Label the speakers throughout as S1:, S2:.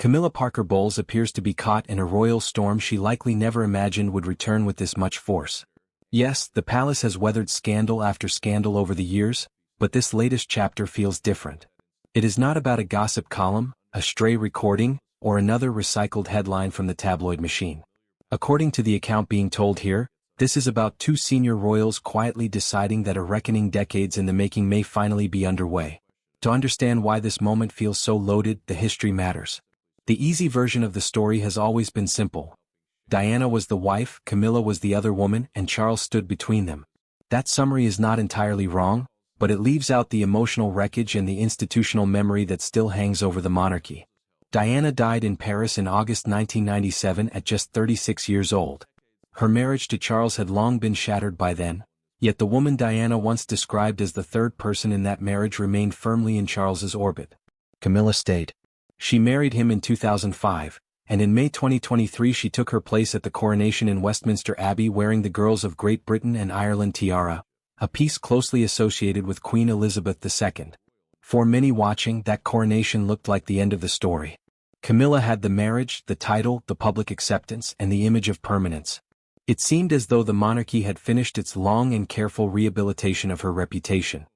S1: Camilla Parker Bowles appears to be caught in a royal storm she likely never imagined would return with this much force. Yes, the palace has weathered scandal after scandal over the years, but this latest chapter feels different. It is not about a gossip column, a stray recording, or another recycled headline from the tabloid machine. According to the account being told here, this is about two senior royals quietly deciding that a reckoning decades in the making may finally be underway. To understand why this moment feels so loaded, the history matters. The easy version of the story has always been simple. Diana was the wife, Camilla was the other woman, and Charles stood between them. That summary is not entirely wrong, but it leaves out the emotional wreckage and the institutional memory that still hangs over the monarchy. Diana died in Paris in August 1997 at just 36 years old. Her marriage to Charles had long been shattered by then, yet the woman Diana once described as the third person in that marriage remained firmly in Charles's orbit. Camilla stayed. She married him in 2005, and in May 2023 she took her place at the coronation in Westminster Abbey wearing the Girls of Great Britain and Ireland tiara, a piece closely associated with Queen Elizabeth II. For many watching, that coronation looked like the end of the story. Camilla had the marriage, the title, the public acceptance, and the image of permanence. It seemed as though the monarchy had finished its long and careful rehabilitation of her reputation.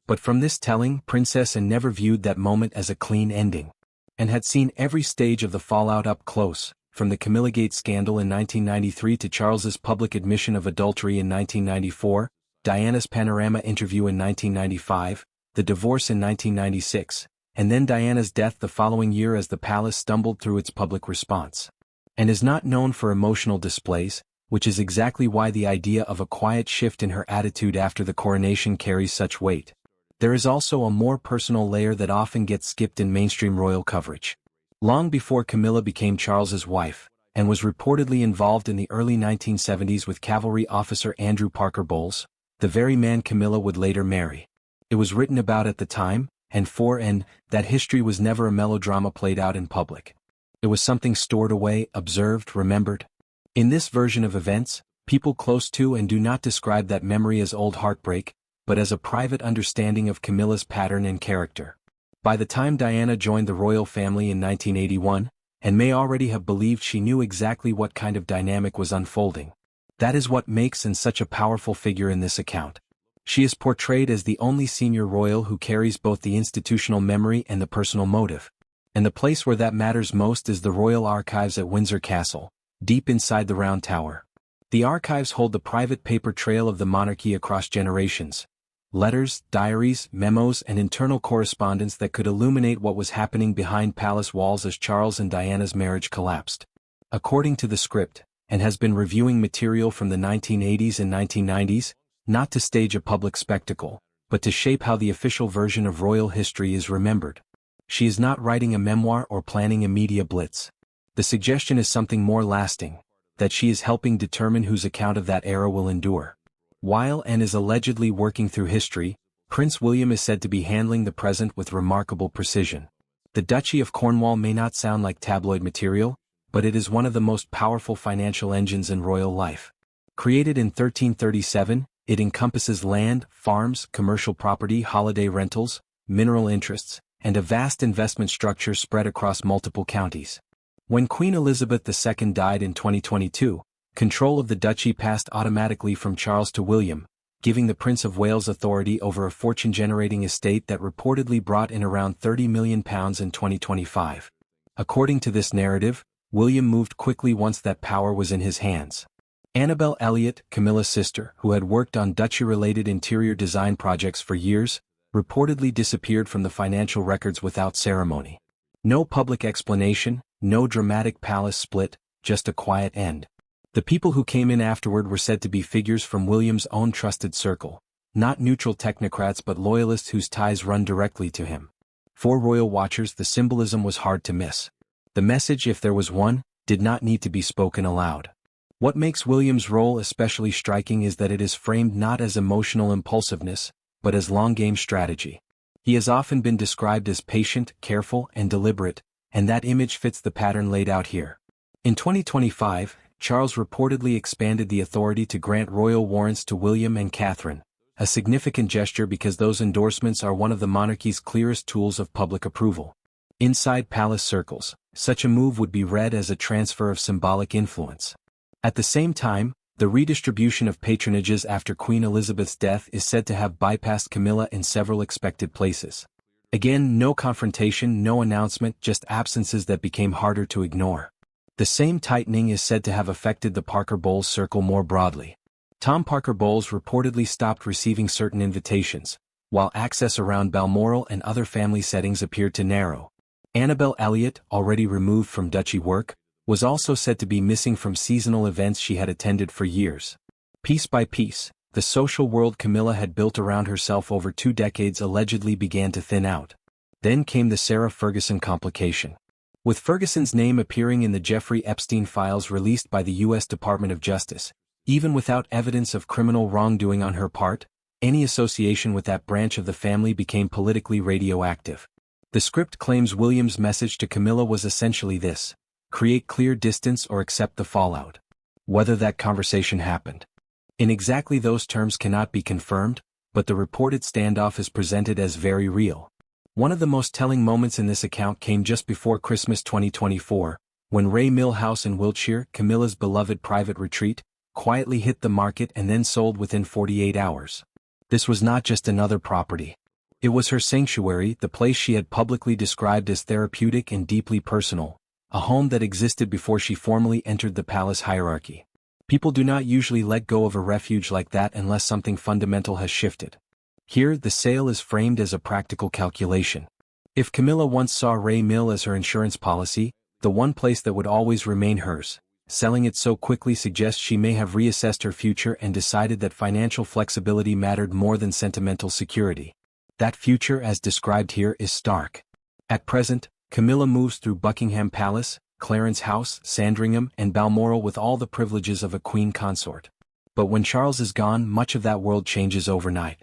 S1: But from this telling, Princess Anne never viewed that moment as a clean ending, and had seen every stage of the fallout up close, from the Camillagate scandal in 1993 to Charles's public admission of adultery in 1994, Diana's Panorama interview in 1995, the divorce in 1996, and then Diana's death the following year as the palace stumbled through its public response. And is not known for emotional displays, which is exactly why the idea of a quiet shift in her attitude after the coronation carries such weight. There is also a more personal layer that often gets skipped in mainstream royal coverage. Long before Camilla became Charles's wife, and was reportedly involved in the early 1970s with cavalry officer Andrew Parker Bowles, the very man Camilla would later marry. It was written about at the time, and for Anne, that history was never a melodrama played out in public. It was something stored away, observed, remembered. In this version of events, people close to and do not describe that memory as old heartbreak, but as a private understanding of Camilla's pattern and character. By the time Diana joined the royal family in 1981, Anne may already have believed she knew exactly what kind of dynamic was unfolding. That is what makes Anne such a powerful figure in this account. She is portrayed as the only senior royal who carries both the institutional memory and the personal motive. And the place where that matters most is the Royal Archives at Windsor Castle, deep inside the Round Tower. The archives hold the private paper trail of the monarchy across generations. Letters, diaries, memos, and internal correspondence that could illuminate what was happening behind palace walls as Charles and Diana's marriage collapsed. According to the script, and has been reviewing material from the 1980s and 1990s, not to stage a public spectacle, but to shape how the official version of royal history is remembered. She is not writing a memoir or planning a media blitz. The suggestion is something more lasting, that she is helping determine whose account of that era will endure. While Anne is allegedly working through history, Prince William is said to be handling the present with remarkable precision. The Duchy of Cornwall may not sound like tabloid material, but it is one of the most powerful financial engines in royal life. Created in 1337, it encompasses land, farms, commercial property, holiday rentals, mineral interests, and a vast investment structure spread across multiple counties. When Queen Elizabeth II died in 2022, control of the duchy passed automatically from Charles to William, giving the Prince of Wales authority over a fortune-generating estate that reportedly brought in around £30 million in 2025. According to this narrative, William moved quickly once that power was in his hands. Annabel Elliot, Camilla's sister, who had worked on duchy-related interior design projects for years, reportedly disappeared from the financial records without ceremony. No public explanation, no dramatic palace split, just a quiet end. The people who came in afterward were said to be figures from William's own trusted circle, not neutral technocrats but loyalists whose ties run directly to him. For royal watchers, the symbolism was hard to miss. The message, if there was one, did not need to be spoken aloud. What makes William's role especially striking is that it is framed not as emotional impulsiveness, but as long-game strategy. He has often been described as patient, careful, and deliberate, and that image fits the pattern laid out here. In 2025, Charles reportedly expanded the authority to grant royal warrants to William and Catherine, a significant gesture because those endorsements are one of the monarchy's clearest tools of public approval. Inside palace circles, such a move would be read as a transfer of symbolic influence. At the same time, the redistribution of patronages after Queen Elizabeth's death is said to have bypassed Camilla in several expected places. Again, no confrontation, no announcement, just absences that became harder to ignore. The same tightening is said to have affected the Parker Bowles circle more broadly. Tom Parker Bowles reportedly stopped receiving certain invitations, while access around Balmoral and other family settings appeared to narrow. Annabel Elliot, already removed from duchy work, was also said to be missing from seasonal events she had attended for years. Piece by piece, the social world Camilla had built around herself over 2 decades allegedly began to thin out. Then came the Sarah Ferguson complication. With Ferguson's name appearing in the Jeffrey Epstein files released by the U.S. Department of Justice, even without evidence of criminal wrongdoing on her part, any association with that branch of the family became politically radioactive. The script claims William's message to Camilla was essentially this: create clear distance or accept the fallout. Whether that conversation happened in exactly those terms cannot be confirmed, but the reported standoff is presented as very real. One of the most telling moments in this account came just before Christmas 2024, when Ray Mill House in Wiltshire, Camilla's beloved private retreat, quietly hit the market and then sold within 48 hours. This was not just another property. It was her sanctuary, the place she had publicly described as therapeutic and deeply personal, a home that existed before she formally entered the palace hierarchy. People do not usually let go of a refuge like that unless something fundamental has shifted. Here, the sale is framed as a practical calculation. If Camilla once saw Ray Mill as her insurance policy, the one place that would always remain hers, selling it so quickly suggests she may have reassessed her future and decided that financial flexibility mattered more than sentimental security. That future, as described here, is stark. At present, Camilla moves through Buckingham Palace, Clarence House, Sandringham, and Balmoral with all the privileges of a queen consort. But when Charles is gone, much of that world changes overnight.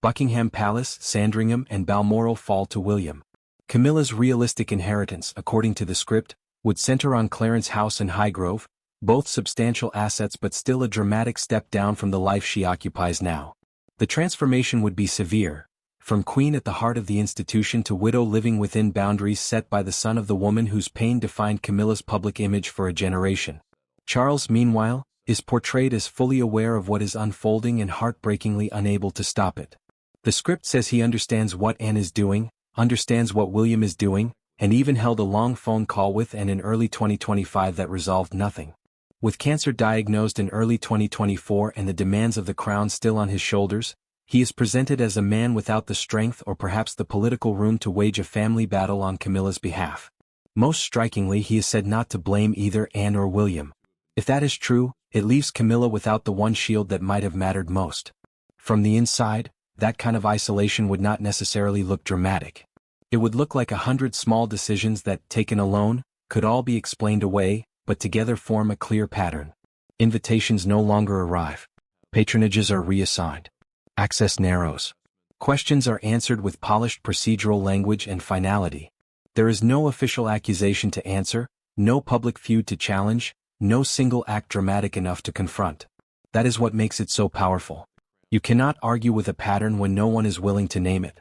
S1: Buckingham Palace, Sandringham, and Balmoral fall to William. Camilla's realistic inheritance, according to the script, would center on Clarence House and Highgrove, both substantial assets but still a dramatic step down from the life she occupies now. The transformation would be severe, from queen at the heart of the institution to widow living within boundaries set by the son of the woman whose pain defined Camilla's public image for a generation. Charles, meanwhile, is portrayed as fully aware of what is unfolding and heartbreakingly unable to stop it. The script says he understands what Anne is doing, understands what William is doing, and even held a long phone call with Anne in early 2025 that resolved nothing. With cancer diagnosed in early 2024 and the demands of the crown still on his shoulders, he is presented as a man without the strength or perhaps the political room to wage a family battle on Camilla's behalf. Most strikingly, he is said not to blame either Anne or William. If that is true, it leaves Camilla without the one shield that might have mattered most. From the inside, that kind of isolation would not necessarily look dramatic. It would look like 100 small decisions that, taken alone, could all be explained away, but together form a clear pattern. Invitations no longer arrive. Patronages are reassigned. Access narrows. Questions are answered with polished procedural language and finality. There is no official accusation to answer, no public feud to challenge, no single act dramatic enough to confront. That is what makes it so powerful. You cannot argue with a pattern when no one is willing to name it.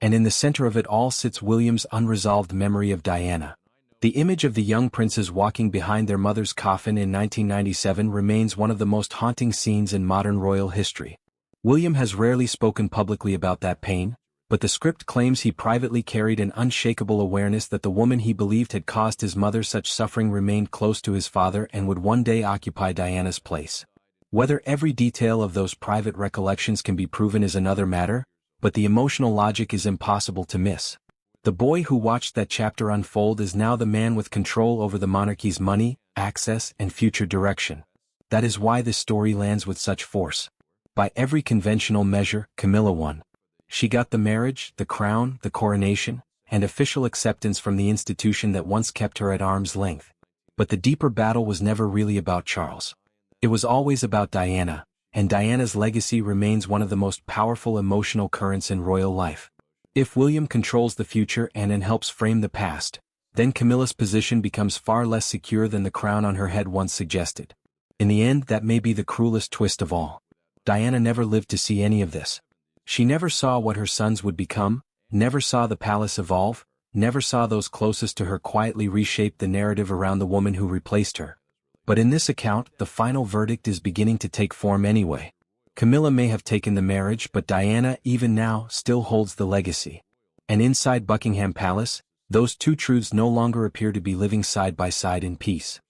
S1: And in the center of it all sits William's unresolved memory of Diana. The image of the young princes walking behind their mother's coffin in 1997 remains one of the most haunting scenes in modern royal history. William has rarely spoken publicly about that pain, but the script claims he privately carried an unshakable awareness that the woman he believed had caused his mother such suffering remained close to his father and would one day occupy Diana's place. Whether every detail of those private recollections can be proven is another matter, but the emotional logic is impossible to miss. The boy who watched that chapter unfold is now the man with control over the monarchy's money, access, and future direction. That is why this story lands with such force. By every conventional measure, Camilla won. She got the marriage, the crown, the coronation, and official acceptance from the institution that once kept her at arm's length. But the deeper battle was never really about Charles. It was always about Diana, and Diana's legacy remains one of the most powerful emotional currents in royal life. If William controls the future and helps frame the past, then Camilla's position becomes far less secure than the crown on her head once suggested. In the end, that may be the cruelest twist of all. Diana never lived to see any of this. She never saw what her sons would become, never saw the palace evolve, never saw those closest to her quietly reshape the narrative around the woman who replaced her. But in this account, the final verdict is beginning to take form anyway. Camilla may have taken the marriage, but Diana, even now, still holds the legacy. And inside Buckingham Palace, those two truths no longer appear to be living side by side in peace.